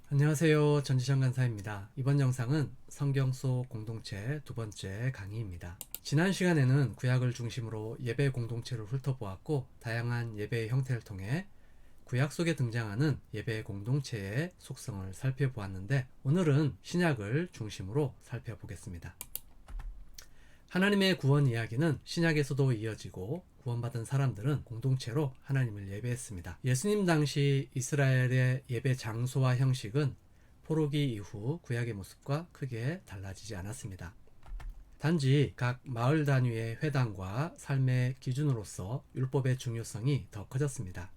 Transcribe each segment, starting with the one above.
안녕하세요. 전지현 간사입니다. 이번 영상은 성경 속 공동체 두 번째 강의입니다. 지난 시간에는 구약을 중심으로 예배 공동체를 훑어보았고, 다양한 예배의 형태를 통해 구약 속에 등장하는 예배 공동체의 속성을 살펴보았는데, 오늘은 신약을 중심으로 살펴보겠습니다. 하나님의 구원 이야기는 신약에서도 이어지고, 구원받은 사람들은 공동체로 하나님을 예배했습니다. 예수님 당시 이스라엘의 예배 장소와 형식은 포로기 이후 구약의 모습과 크게 달라지지 않았습니다. 단지 각 마을 단위의 회당과 삶의 기준으로서 율법의 중요성이 더 커졌습니다.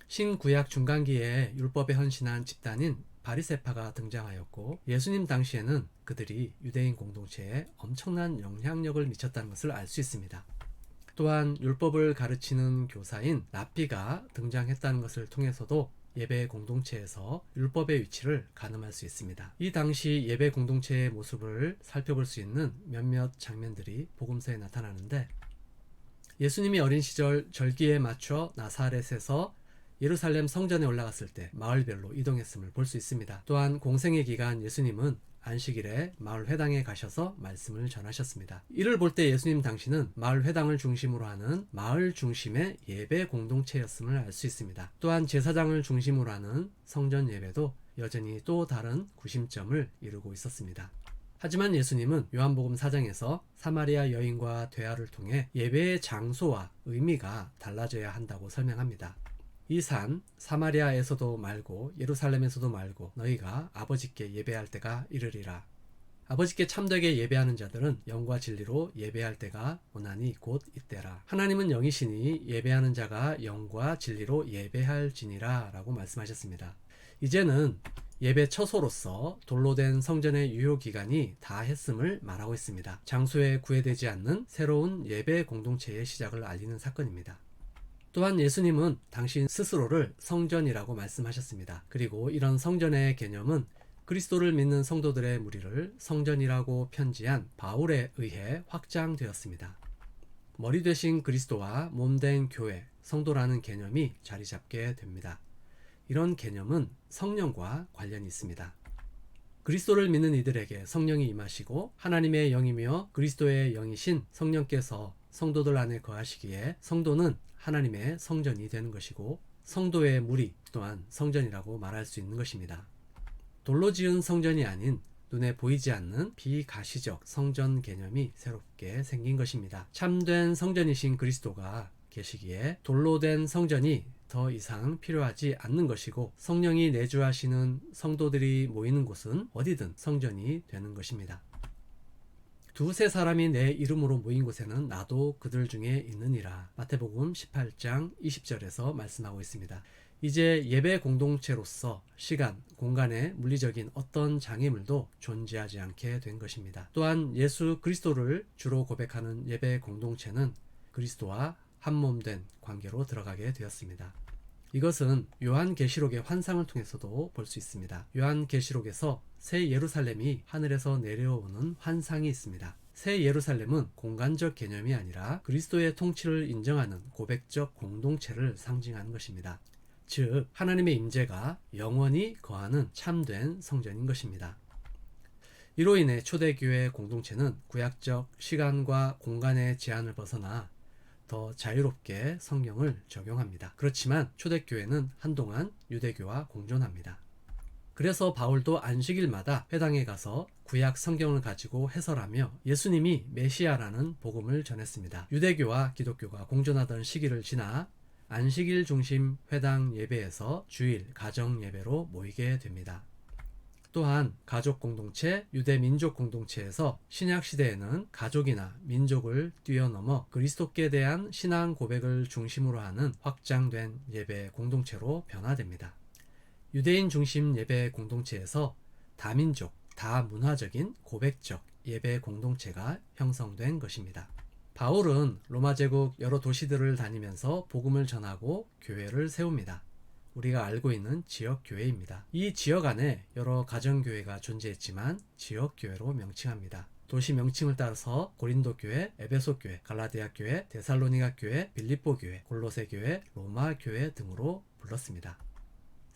신구약 중간기에 율법에 헌신한 집단인 바리새파가 등장하였고, 예수님 당시에는 그들이 유대인 공동체에 엄청난 영향력을 미쳤다는 것을 알 수 있습니다. 또한 율법을 가르치는 교사인 랍비가 등장했다는 것을 통해서도 예배 공동체에서 율법의 위치를 가늠할 수 있습니다. 이 당시 예배 공동체의 모습을 살펴볼 수 있는 몇몇 장면들이 복음서에 나타나는데, 예수님이 어린 시절 절기에 맞춰 나사렛에서 예루살렘 성전에 올라갔을 때 마을별로 이동했음을 볼 수 있습니다. 또한 공생의 기간 예수님은 안식일에 마을 회당에 가셔서 말씀을 전하셨습니다. 이를 볼 때 예수님 당시는 마을 회당을 중심으로 하는 마을 중심의 예배 공동체였음을 알 수 있습니다. 또한 제사장을 중심으로 하는 성전 예배도 여전히 또 다른 구심점을 이루고 있었습니다. 하지만 예수님은 요한복음 4장에서 사마리아 여인과 대화를 통해 예배의 장소와 의미가 달라져야 한다고 설명합니다. 이 산 사마리아에서도 말고 예루살렘에서도 말고 너희가 아버지께 예배할 때가 이르리라. 아버지께 참되게 예배하는 자들은 영과 진리로 예배할 때가 오나니 곧 이때라. 하나님은 영이시니 예배하는 자가 영과 진리로 예배할지니라 라고 말씀하셨습니다. 이제는 예배 처소로서 돌로 된 성전의 유효기간이 다 했음을 말하고 있습니다. 장소에 구애되지 않는 새로운 예배 공동체의 시작을 알리는 사건입니다. 또한 예수님은 당신 스스로를 성전이라고 말씀하셨습니다. 그리고 이런 성전의 개념은 그리스도를 믿는 성도들의 무리를 성전이라고 편지한 바울에 의해 확장되었습니다. 머리 되신 그리스도와 몸된 교회, 성도라는 개념이 자리 잡게 됩니다. 이런 개념은 성령과 관련이 있습니다. 그리스도를 믿는 이들에게 성령이 임하시고 하나님의 영이며 그리스도의 영이신 성령께서 성도들 안에 거하시기에 성도는 하나님의 성전이 되는 것이고, 성도의 무리 또한 성전이라고 말할 수 있는 것입니다. 돌로 지은 성전이 아닌 눈에 보이지 않는 비가시적 성전 개념이 새롭게 생긴 것입니다. 참된 성전이신 그리스도가 계시기에 돌로 된 성전이 더 이상 필요하지 않는 것이고, 성령이 내주하시는 성도들이 모이는 곳은 어디든 성전이 되는 것입니다. 두세 사람이 내 이름으로 모인 곳에는 나도 그들 중에 있느니라. 마태복음 18장 20절에서 말씀하고 있습니다. 이제 예배 공동체로서 시간, 공간에 물리적인 어떤 장애물도 존재하지 않게 된 것입니다. 또한 예수 그리스도를 주로 고백하는 예배 공동체는 그리스도와 한몸된 관계로 들어가게 되었습니다. 이것은 요한계시록의 환상을 통해서도 볼 수 있습니다. 요한계시록에서 새 예루살렘이 하늘에서 내려오는 환상이 있습니다. 새 예루살렘은 공간적 개념이 아니라 그리스도의 통치를 인정하는 고백적 공동체를 상징하는 것입니다. 즉, 하나님의 임재가 영원히 거하는 참된 성전인 것입니다. 이로 인해 초대교회 공동체는 구약적 시간과 공간의 제한을 벗어나 더 자유롭게 성경을 적용합니다. 그렇지만 초대교회는 한동안 유대교와 공존합니다. 그래서 바울도 안식일마다 회당에 가서 구약 성경을 가지고 해설하며 예수님이 메시아라는 복음을 전했습니다. 유대교와 기독교가 공존하던 시기를 지나 안식일 중심 회당 예배에서 주일 가정 예배로 모이게 됩니다. 또한 가족 공동체, 유대 민족 공동체에서 신약 시대에는 가족이나 민족을 뛰어넘어 그리스도께 대한 신앙 고백을 중심으로 하는 확장된 예배 공동체로 변화됩니다. 유대인 중심 예배 공동체에서 다민족, 다문화적인 고백적 예배 공동체가 형성된 것입니다. 바울은 로마 제국 여러 도시들을 다니면서 복음을 전하고 교회를 세웁니다. 우리가 알고 있는 지역교회입니다. 이 지역 안에 여러 가정교회가 존재했지만 지역교회로 명칭합니다. 도시 명칭을 따라서 고린도교회, 에베소교회, 갈라디아교회, 데살로니가교회, 빌립보교회, 골로새교회, 로마교회 등으로 불렀습니다.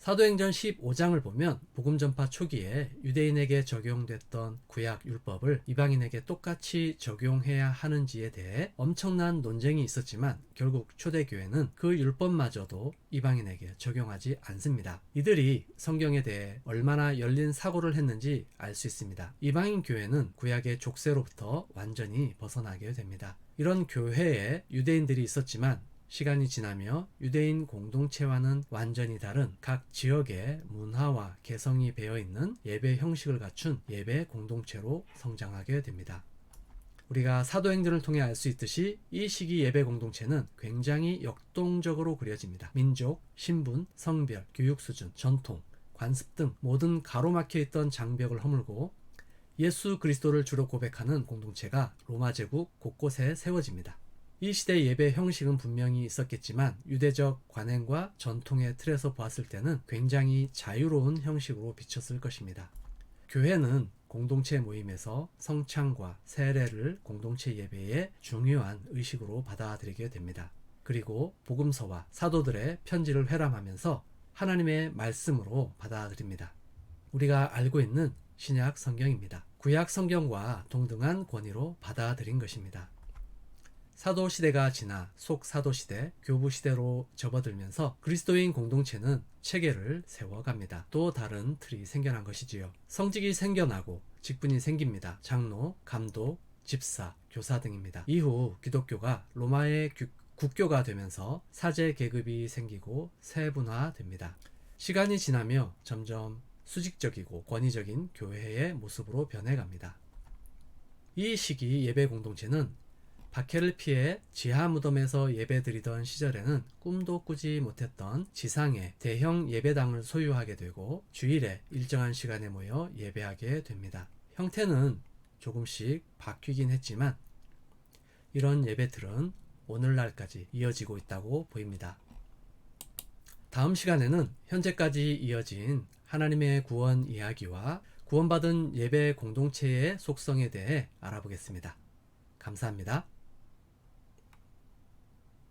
사도행전 15장을 보면 복음 전파 초기에 유대인에게 적용됐던 구약 율법을 이방인에게 똑같이 적용해야 하는지에 대해 엄청난 논쟁이 있었지만 결국 초대교회는 그 율법마저도 이방인에게 적용하지 않습니다. 이들이 성경에 대해 얼마나 열린 사고를 했는지 알 수 있습니다. 이방인 교회는 구약의 족쇄로부터 완전히 벗어나게 됩니다. 이런 교회에 유대인들이 있었지만 시간이 지나며 유대인 공동체와는 완전히 다른 각 지역의 문화와 개성이 배어있는 예배 형식을 갖춘 예배 공동체로 성장하게 됩니다. 우리가 사도행전을 통해 알 수 있듯이 이 시기 예배 공동체는 굉장히 역동적으로 그려집니다. 민족, 신분, 성별, 교육 수준, 전통, 관습 등 모든 가로막혀 있던 장벽을 허물고 예수 그리스도를 주로 고백하는 공동체가 로마 제국 곳곳에 세워집니다. 이 시대의 예배 형식은 분명히 있었겠지만 유대적 관행과 전통의 틀에서 보았을 때는 굉장히 자유로운 형식으로 비쳤을 것입니다. 교회는 공동체 모임에서 성찬과 세례를 공동체 예배의 중요한 의식으로 받아들이게 됩니다. 그리고 복음서와 사도들의 편지를 회람하면서 하나님의 말씀으로 받아들입니다. 우리가 알고 있는 신약 성경입니다. 구약 성경과 동등한 권위로 받아들인 것입니다. 사도 시대가 지나 속사도 시대, 교부 시대로 접어들면서 그리스도인 공동체는 체계를 세워갑니다. 또 다른 틀이 생겨난 것이지요. 성직이 생겨나고 직분이 생깁니다. 장로, 감독, 집사, 교사 등입니다. 이후 기독교가 로마의 국교가 되면서 사제 계급이 생기고 세분화됩니다. 시간이 지나며 점점 수직적이고 권위적인 교회의 모습으로 변해갑니다. 이 시기 예배 공동체는 박해를 피해 지하 무덤에서 예배드리던 시절에는 꿈도 꾸지 못했던 지상의 대형 예배당을 소유하게 되고 주일에 일정한 시간에 모여 예배하게 됩니다. 형태는 조금씩 바뀌긴 했지만 이런 예배들은 오늘날까지 이어지고 있다고 보입니다. 다음 시간에는 현재까지 이어진 하나님의 구원 이야기와 구원받은 예배 공동체의 속성에 대해 알아보겠습니다. 감사합니다.